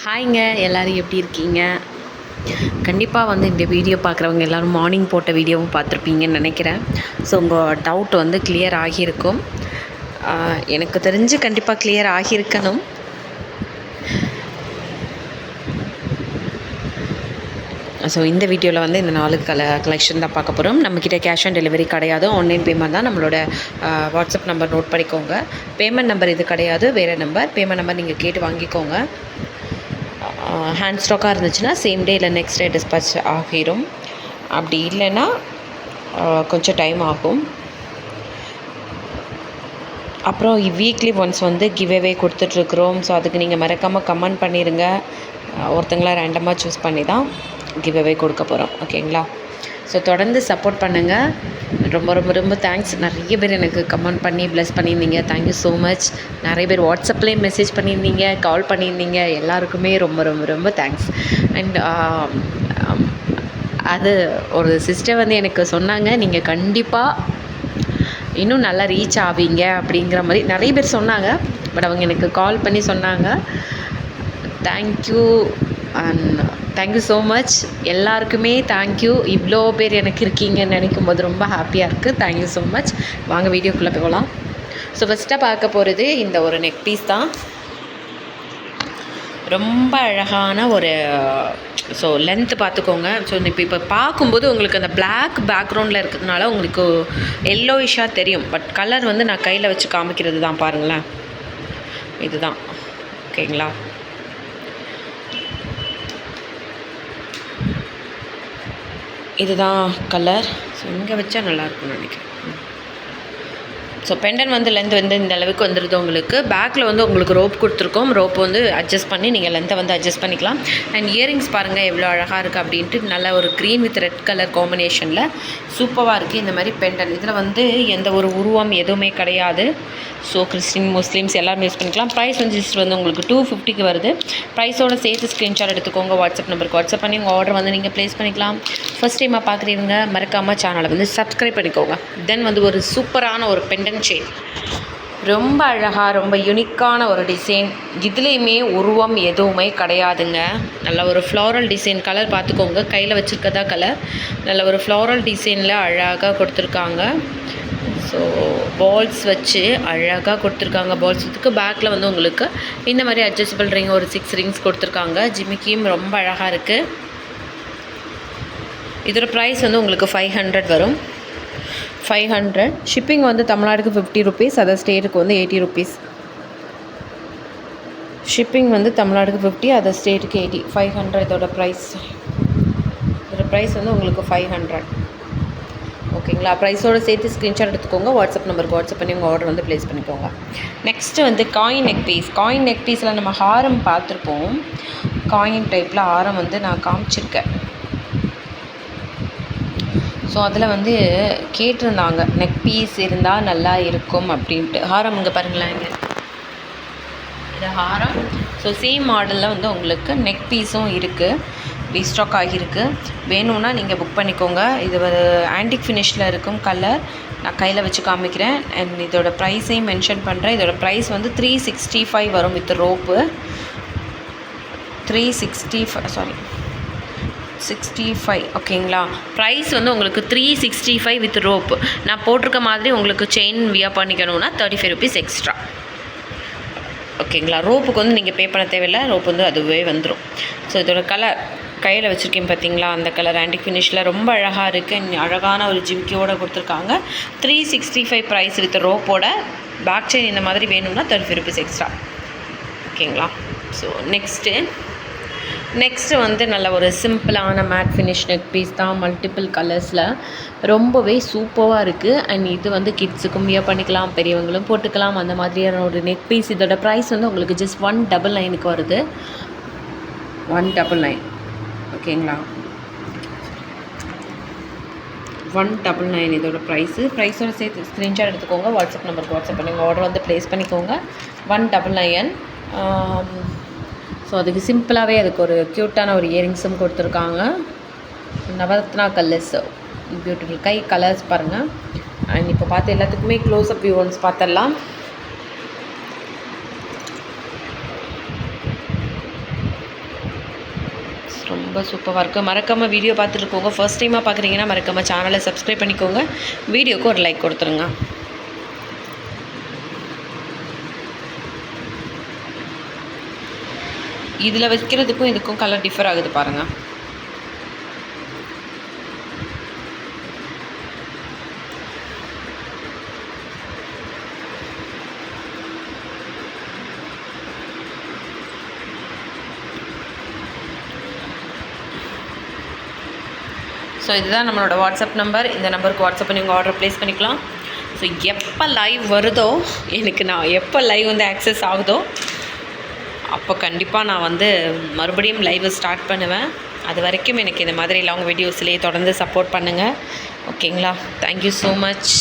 ஹாய்ங்க, எல்லோரும் எப்படி இருக்கீங்க? கண்டிப்பாக வந்து இந்த வீடியோ பார்க்குறவங்க எல்லோரும் மார்னிங் போட்ட வீடியோவும் பார்த்துருப்பீங்கன்னு நினைக்கிறேன். ஸோ உங்கள் டவுட் வந்து கிளியர் ஆகியிருக்கும். எனக்கு தெரிஞ்சு கண்டிப்பாக கிளியர் ஆகியிருக்கணும். ஸோ இந்த வீடியோவில் வந்து இந்த 4 கலெக்ஷன் தான் பார்க்க போகிறோம். நம்மக்கிட்ட கேஷ் ஆன் டெலிவரி கிடையாது, ஆன்லைன் பேமெண்ட் தான். நம்மளோட வாட்ஸ்அப் நம்பர் நோட் பண்ணிக்கோங்க. பேமெண்ட் நம்பர் இது கிடையாது, வேறு நம்பர். பேமெண்ட் நம்பர் நீங்கள் கேட்டு வாங்கிக்கோங்க. ஹேண்ட் ஸ்டாக்காக இருந்துச்சுன்னா சேம் டே இல்லை நெக்ஸ்ட் டே டிஸ்பேச் ஆகிரும். அப்படி இல்லைன்னா கொஞ்சம் டைம் ஆகும். அப்புறம் வீக்லி ஒன்ஸ் வந்து கிவ்அவே கொடுத்துட்ருக்குறோம். ஸோ அதுக்கு நீங்கள் மறக்காமல் கமெண்ட் பண்ணிடுங்க. ஒருத்தங்களாம் ரேண்டமாக சூஸ் பண்ணி தான் கிவ்அவே கொடுக்க போகிறோம். ஓகேங்களா? ஸோ தொடர்ந்து சப்போர்ட் பண்ணுங்கள். ரொம்ப ரொம்ப ரொம்ப தேங்க்ஸ். நிறைய பேர் எனக்கு கமெண்ட் பண்ணி ப்ளஸ் பண்ணியிருந்தீங்க. Thank you so much. நிறைய பேர் வாட்ஸ்அப்லேயே மெசேஜ் பண்ணியிருந்தீங்க, கால் பண்ணியிருந்தீங்க. எல்லாருக்குமே ரொம்ப ரொம்ப ரொம்ப தேங்க்ஸ். அண்ட் அது ஒரு சிஸ்டர் வந்து எனக்கு சொன்னாங்க, நீங்கள் கண்டிப்பாக இன்னும் நல்லா ரீச் ஆவீங்க அப்படிங்கிற மாதிரி நிறைய பேர் சொன்னாங்க. பட் அவங்க எனக்கு கால் பண்ணி சொன்னாங்க. Thank you and thank you so much. எல்லாருக்குமே தேங்க்யூ. இவ்வளோ பேர் எனக்கு இருக்கீங்கன்னு நினைக்கும் போது ரொம்ப ஹாப்பியாக இருக்குது. Thank you so much. வாங்க வீடியோக்குள்ளே போகலாம். ஸோ ஃபஸ்ட்டாக பார்க்க போகிறது இந்த ஒரு நெக் பீஸ் தான். ரொம்ப அழகான ஒரு ஸோ லென்த்து பார்த்துக்கோங்க. ஸோ இப்போ பார்க்கும்போது உங்களுக்கு அந்த பிளாக் பேக்ரவுண்டில் இருக்கிறதுனால உங்களுக்கு எல்லோயிஷாக தெரியும். பட் கலர் வந்து நான் கையில் வச்சு காமிக்கிறது தான், பாருங்களேன். இதுதான். ஓகேங்களா? இதுதான் கலர். ஸோ இங்கே வச்சா நல்லாயிருக்கும்னு நினைக்கிறேன். ஸோ பெண்டன் வந்து லென்த் வந்து இந்த அளவுக்கு வந்துடுது உங்களுக்கு. பேக்கில் வந்து உங்களுக்கு ரோப் கொடுத்துருக்கோம். ரோப் வந்து அட்ஜஸ்ட் பண்ணி நீங்கள் லென்த்தை வந்து அட்ஜஸ்ட் பண்ணிக்கலாம். அண்ட் இயரிங்ஸ் பாருங்கள் எவ்வளோ அழகாக இருக்குது அப்படின்ட்டு. நல்ல ஒரு க்ரீன் வித் ரெட் கலர் காம்பினேஷனில் சூப்பராக இருக்குது இந்த மாதிரி பெண்டன். இதில் வந்து எந்த ஒரு உருவம் எதுவுமே கிடையாது. ஸோ கிறிஸ்டின் முஸ்லீம்ஸ் எல்லாரும் யூஸ் பண்ணிக்கலாம். ப்ரைஸ் வந்து ஜஸ்ட் வந்து உங்களுக்கு 250க்கு வருது. ப்ரைஸோட சேர்த்து ஸ்க்ரீன்ஷாட் எடுத்துக்கோங்க. வாட்ஸ்அப் நம்பருக்கு வாட்ஸ்அப் பண்ணி உங்கள் ஆர்டர் வந்து நீங்கள் ப்ளேஸ் பண்ணிக்கலாம். ஃபஸ்ட் டைமாக பார்க்குறீங்க மறக்காமல் சேனலை வந்து சப்ஸ்கிரைப் பண்ணிக்கோங்க. தென் வந்து ஒரு சூப்பரான ஒரு பெண்டன் செயின், ரொம்ப அழகாக ரொம்ப யூனிக்கான ஒரு டிசைன். இதுலேயுமே உருவம் எதுவுமே கிடையாதுங்க. நல்ல ஒரு ஃப்ளாரல் டிசைன். கலர் பார்த்துக்கோங்க, கையில் வச்சுருக்கதா கலர். நல்ல ஒரு ஃப்ளாரல் டிசைனில் அழகாக கொடுத்துருக்காங்க. ஸோ பால்ஸ் வச்சு அழகாக கொடுத்துருக்காங்க. பால்ஸ் இதுக்கு பேக்கில் வந்து உங்களுக்கு இந்த மாதிரி அட்ஜஸ்டபிள் ரிங் ஒரு 6 ரிங்ஸ் கொடுத்துருக்காங்க. ஜிமிக்கியும் ரொம்ப அழகாக இருக்குது. இதோட ப்ரைஸ் வந்து உங்களுக்கு 500 வரும். 500. ஷிப்பிங் வந்து தமிழ்நாடுக்கு 50 ருபீஸ், அதர் ஸ்டேட்டுக்கு வந்து 80 ருபீஸ். ஷிப்பிங் வந்து தமிழ்நாடுக்கு 50, அதர் ஸ்டேட்டுக்கு 80. 500 இதோட ப்ரைஸ். இதோட ப்ரைஸ் வந்து உங்களுக்கு 500. ஓகேங்களா? ப்ரைஸோடு சேர்த்து ஸ்க்ரீன்ஷாட் எடுத்துக்கோங்க. வாட்ஸ்அப் நம்பருக்கு வாட்ஸ்அப் பண்ணி உங்கள் ஆர்டர் வந்து ப்ளேஸ் பண்ணிக்கோங்க. நெக்ஸ்ட்டு வந்து coin neck piece. Coin neck பீஸில் நம்ம ஹாரம் பார்த்துருப்போம். காயின் டைப்பில் ஹாரம் வந்து நான் காமிச்சிருக்கேன். ஸோ அதில் வந்து கேட்டிருந்தாங்க நெக் பீஸ் இருந்தால் நல்லா இருக்கும் அப்படின்ட்டு. ஹாரம் இங்கே பாருங்களேன், இங்கே இது ஹாரம். ஸோ சேம் மாடலில் வந்து உங்களுக்கு நெக் பீஸும் இருக்குது, ரீஸ்டாக் ஆகியிருக்கு. வேணும்னா நீங்கள் புக் பண்ணிக்கோங்க. இது ஒரு ஆன்டிக் ஃபினிஷில் இருக்கும் கலர். நான் கையில் வச்சு காமிக்கிறேன். அண்ட் இதோட ப்ரைஸையும் மென்ஷன் பண்ணுறேன். இதோட ப்ரைஸ் வந்து 365 வரும் வித் ரோப்பு. 65 ஓகேங்களா? ப்ரைஸ் வந்து உங்களுக்கு 365 வித் ரோப்பு. நான் போட்டிருக்க மாதிரி உங்களுக்கு செயின் வியர் பண்ணிக்கணும்னா 35 ருபீஸ் எக்ஸ்ட்ரா. ஓகேங்களா? ரோப்புக்கு வந்து நீங்கள் பே பண்ண தேவையில்லை. ரோப்பு வந்து அதுவே வந்துடும். ஸோ இதோட கலர் கையில் வச்சுருக்கேன் பார்த்தீங்களா, அந்த கலர் ஆன்டிக் ஃபினிஷில் ரொம்ப அழகாக இருக்குது. அழகான ஒரு ஜிம்கியோடு கொடுத்துருக்காங்க. 365 ப்ரைஸ் வித் ரோப்போட. பேக் செயின் இந்த மாதிரி வேணும்னா 35 ருபீஸ் எக்ஸ்ட்ரா. ஓகேங்களா? ஸோ நெக்ஸ்ட்டு வந்து நல்ல ஒரு சிம்பிளான மேட் ஃபினிஷ் நெக் பீஸ் தான். மல்டிபிள் கலர்ஸில் ரொம்பவே சூப்பராக இருக்குது. அண்ட் இது வந்து கிட்ஸுக்கும் வியர் பண்ணிக்கலாம், பெரியவங்களும் போட்டுக்கலாம். அந்த மாதிரியான ஒரு நெக் பீஸ். இதோட ப்ரைஸ் வந்து உங்களுக்கு ஜஸ்ட் 199க்கு வருது. 199. ஓகேங்களா? 199 இதோட ப்ரைஸோட சேர்த்து ஸ்க்ரீன்ஷாட் எடுத்துக்கோங்க. வாட்ஸ்அப் நம்பருக்கு வாட்ஸ்அப் பண்ணி உங்கள் ஆர்டர் வந்து ப்ளேஸ் பண்ணிக்கோங்க. 199. ஸோ அதுக்கு சிம்பிளாகவே அதுக்கு ஒரு க்யூட்டான ஒரு இயரிங்ஸும் கொடுத்துருக்காங்க. நவரத்னா கலர்ஸ், பியூட்டிஃபுல் கை கலர்ஸ் பாருங்கள். அண்ட் இப்போ பார்த்து எல்லாத்துக்குமே க்ளோஸ்அப் வியூ ஒன்ஸ் பார்த்துடலாம். ரொம்ப சூப்பராக இருக்குது. மறக்காமல் வீடியோ பார்த்துருக்கோங்க. ஃபர்ஸ்ட் டைமாக பார்க்குறீங்கன்னா மறக்காமல் சேனலை சப்ஸ்கிரைப் பண்ணிக்கோங்க. வீடியோக்கு ஒரு லைக் கொடுத்துருங்க. இதில் வைக்கிறதுக்கும் இதுக்கும் கலர் டிஃபர் ஆகுது பாருங்கள். ஸோ இதுதான் நம்மளோட வாட்ஸ்அப் நம்பர். இந்த நம்பருக்கு வாட்ஸ்அப் பண்ணி உங்கள் ஆர்டர் ப்ளேஸ் பண்ணிக்கலாம். ஸோ எப்போ லைவ் வருதோ, நான் எப்போ லைவ் வந்து ஆக்சஸ் ஆகுதோ அப்போ கண்டிப்பாக நான் வந்து மறுபடியும் லைவை ஸ்டார்ட் பண்ணுவேன். அது வரைக்கும் எனக்கு இந்த மாதிரி லாங் வீடியோஸ்லேயே தொடர்ந்து சப்போர்ட் பண்ணுங்கள். ஓகேங்களா? Thank you so much.